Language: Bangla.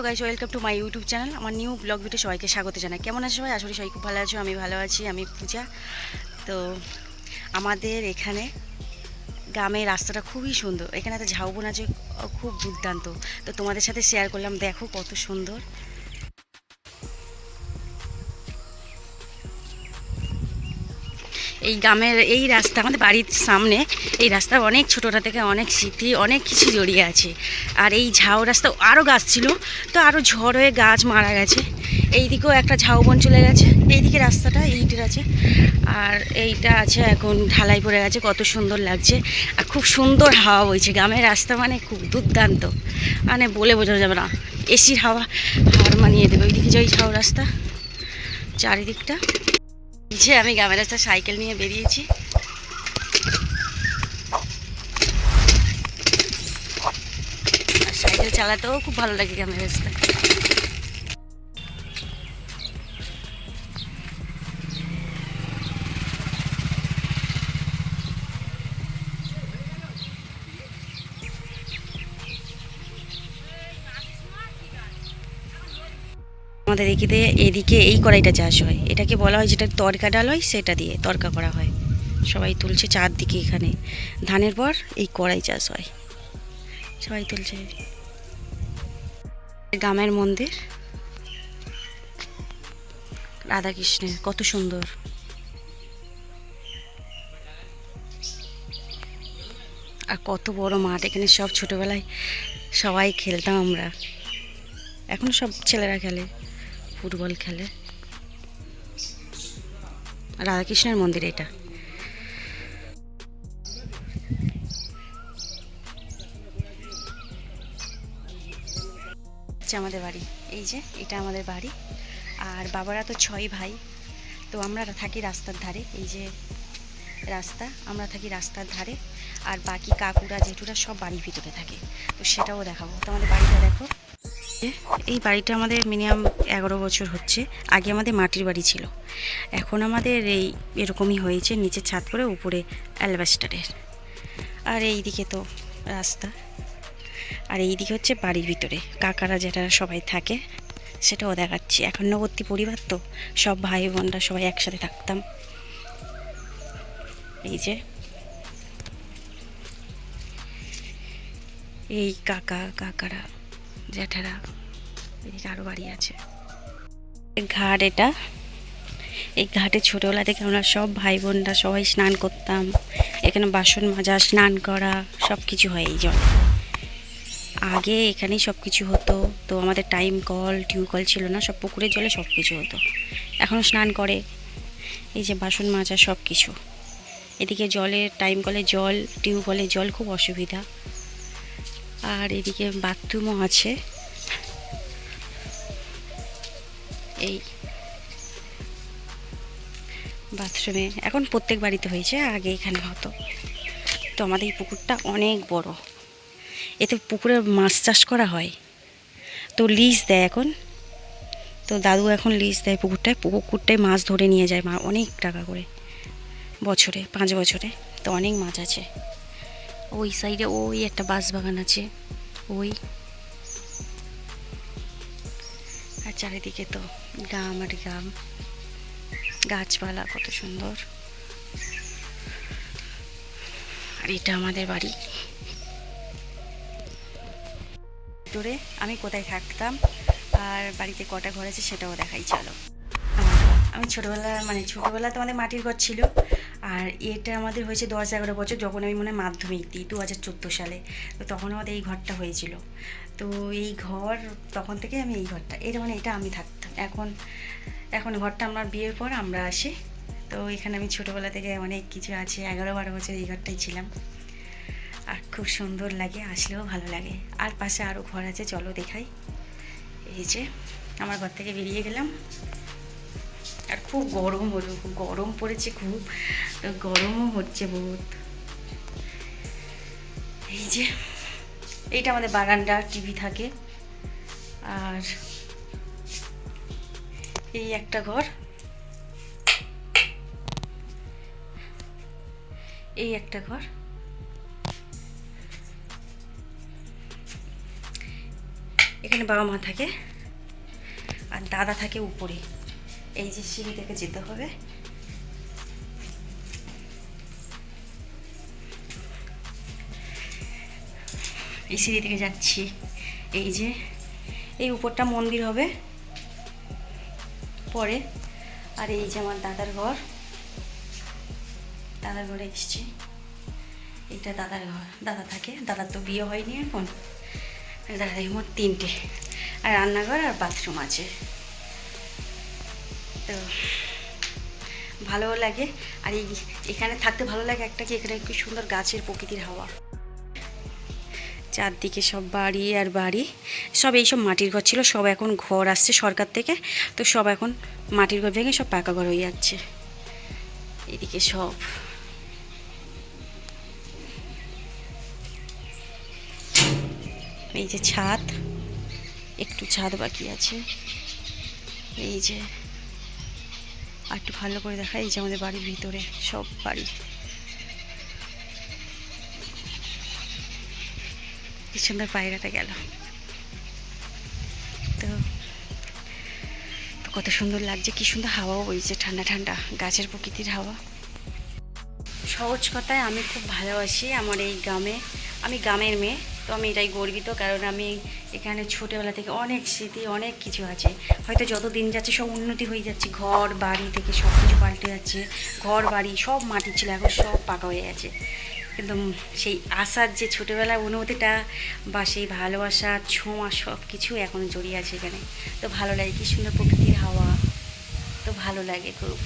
Guys, welcome to my YouTube channel. আমার নিউ ব্লগ ভিডিও সবাইকে স্বাগত জানাই। কেমন আছো সবাই? আসলে সবাই খুব ভালো আছো, আমি ভালো আছি। আমি পূজা। তো আমাদের এখানে গ্রামের রাস্তাটা খুবই সুন্দর। এখানে তো ঝাউবন আছে, খুব দুর্দান্ত। তো তোমাদের সাথে শেয়ার করলাম, দেখো কত সুন্দর। এই গ্রামের এই রাস্তা আমাদের বাড়ির সামনে। এই রাস্তার অনেক ছোটোটা থেকে অনেক স্মৃতি, অনেক কিছু জড়িয়ে আছে। আর এই ঝাউ রাস্তা আরও গাছ ছিল, তো আরও ঝড় হয়ে গাছ মারা গেছে। এই দিকেও একটা ঝাউবন চলে গেছে। এইদিকে রাস্তাটা এইটার আছে, আর এইটা আছে এখন ঢালাই পড়ে গেছে। কত সুন্দর লাগছে, আর খুব সুন্দর হাওয়া বইছে। গ্রামের রাস্তা মানে খুব দুর্দান্ত, মানে বলে বোঝানো যাবে না। এসির হাওয়া হার মানিয়ে দেবে। ওইদিকে যে ওই ঝাউ রাস্তা, চারিদিকটা। যে আমি গ্রামের রাস্তায় সাইকেল নিয়ে বেরিয়েছি। আর সাইকেল চালাতেও খুব ভালো লাগে গ্রামের রাস্তায়। আমাদের এদিকে এই কড়াইটা চাষ হয়। এটাকে বলা হয়, যেটা তরকা ডাল হয় সেটা দিয়ে তরকা করা হয়। সবাই তুলছে চারদিকে। এখানে ধানের পর এই কড়াই চাষ হয়, সবাই তুলছে। গ্রামের মন্দির রাধাকৃষ্ণের, কত সুন্দর। আর কত বড় মাঠ। এখানে সব ছোটবেলায় সবাই খেলতাম আমরা। এখন সব ছেলেরা খেলে, ফুটবল খেলে। রাধাকৃষ্ণের মন্দির এটা। আমাদের বাড়ি, এই যে এটা আমাদের বাড়ি। আর বাবারা তো 6 ভাই। তো আমরা থাকি রাস্তার ধারে। এই যে রাস্তা, আমরা থাকি রাস্তার ধারে। আর বাকি কাকুরা জেঠুরা সব বাড়ির ভিতরে থাকে। তো সেটাও দেখাবো। তো আমাদের বাড়িটা দেখো। এই বাড়িটা আমাদের মিনিমাম 11 বছর হচ্ছে। আগে আমাদের মাটির বাড়ি ছিল, এখন আমাদের এই এরকমই হয়েছে, নিচে ছাদ করে উপরে অ্যালবাস্টারের। আর এই দিকে তো রাস্তা, আর এই দিকে হচ্ছে বাড়ির ভিতরে কাকারা যেটা সবাই থাকে, সেটাও দেখাচ্ছি। একান্নবর্তী পরিবার, তো সব ভাই বোনরা সবাই একসাথে থাকতাম। এই যে এই কাকারা জ্যাঠারা, এদিকে আরও বাড়ি আছে। ঘাট এটা। এই ঘাটে ছোটোবেলা থেকে আমরা সব ভাই বোনরা সবাই স্নান করতাম। এখানে বাসন মাজা, স্নান করা সব কিছু হয় এই জলে। আগে এখানেই সব কিছু হতো। তো আমাদের টাইম কল টিউবকল ছিল না, সব পুকুরের জলে সব কিছু হতো। এখনও স্নান করে। এই যে বাসন মাজা সব কিছু। এদিকে জলের টাইম কলে জল, টিউবওয়েলে জল খুব অসুবিধা। আর এদিকে বাথরুমও আছে। এই বাথরুমে এখন প্রত্যেক বাড়িতে হয়েছে, আগে এখানে হতো। তো আমাদের এই পুকুরটা অনেক বড়। এতে পুকুরে মাছ চাষ করা হয়। তো লিজ দেয় এখন। তো দাদু এখন লিজ দেয় পুকুরটায় মাছ ধরে নিয়ে যায় মা, অনেক টাকা করে বছরে, 5 বছরে। তো অনেক মাছ আছে। ওই সাইডে ওই একটা বাঁশবাগান আছে ওই। আর চারিদিকে তো গ্রাম আর গ্রাম, গাছপালা কত সুন্দর। আর এটা আমাদের বাড়ি। ভিতরে আমি কোথায় থাকতাম আর বাড়িতে কটা ঘর আছে সেটাও দেখাই, চলো। আমি ছোটোবেলা তো আমাদের মাটির ঘর ছিল। আর এটা আমাদের হয়েছে 10-11 বছর, যখন আমি মনে হয় মাধ্যমিক দিই 2014 সালে। তো তখন আমাদের এই ঘরটা হয়েছিল। তো এই ঘর তখন থেকে আমি এই ঘরটা, এটা মানে এটা আমি থাকতাম। এখন ঘরটা আমার বিয়ের পর আমরা আসি। তো এখানে আমি ছোটোবেলা থেকে অনেক কিছু আছে, 11-12 বছর এই ঘরটাই ছিলাম। আর খুব সুন্দর লাগে, আসলেও ভালো লাগে। আর পাশে আরও ঘর আছে, চলো দেখাই। এই যে আমার ঘর থেকে বেরিয়ে গেলাম। আর খুব গরম হলো, খুব গরম পড়েছে খুব, তো গরমও হচ্ছে বহুত। এই যে এইটা আমাদের বারান্দা, টিভি থাকে। আর এই একটা ঘর, এই একটা ঘর। এখানে এখানে বাবা মা থাকে আর দাদা থাকে উপরে। এই যে সিঁড়ি থেকে যেতে হবে। এই সিঁড়ি থেকে যাচ্ছি। এই যে এই উপরটা মন্দির হবে পরে। আর এই যে আমার দাদার ঘর, দাদার ঘরে এসছি। এইটা দাদার ঘর, দাদা থাকে। দাদার তো বিয়ে হয়নি এখন। দাদার মোট 3টে, আর রান্নাঘর আর বাথরুম আছে। তো ভালোও লাগে। আর এখানে থাকতে ভালো লাগে একটা কি, এখানে খুব সুন্দর গাছের প্রকৃতির হাওয়া, চারদিকে সব বাড়ি আর বাড়ি। সব এইসব মাটির ঘর ছিল, সব এখন ঘর আসছে সরকার থেকে, তো সব এখন মাটির ঘর ভেঙে সব পাকা ঘর হয়ে যাচ্ছে। এদিকে সব এই যে ছাদ, একটু ছাদ বাকি আছে। এই যে আর একটু ভালো করে দেখা, এই যে আমাদের বাড়ির ভিতরে সব বাড়ি। কি সুন্দর পায়রাটা গেল। তো কত সুন্দর লাগছে, কি সুন্দর হাওয়াও বইছে, ঠান্ডা ঠান্ডা গাছের প্রকৃতির হাওয়া। সহজ কথায় আমি খুব ভালোবাসি আমার এই গ্রামে। আমি গ্রামের মেয়ে, তো আমি এটাই গর্বিত, কারণ আমি এখানে ছোটোবেলা থেকে অনেক স্মৃতি, অনেক কিছু আছে। হয়তো যত দিন যাচ্ছে সব উন্নতি হয়ে যাচ্ছে, ঘর বাড়ি থেকে সব কিছু পাল্টে যাচ্ছে। ঘর বাড়ি সব মাটির ছিল, এখন সব পাকা হয়ে গেছে। কিন্তু সেই আশার যে ছোটোবেলার অনুভূতিটা বা সেই ভালোবাসার ছোঁয়া সব কিছু এখনও জড়িয়ে আছে এখানে। তো ভালো লাগে, কী সুন্দর প্রকৃতির হাওয়া, তো ভালো লাগে খুব।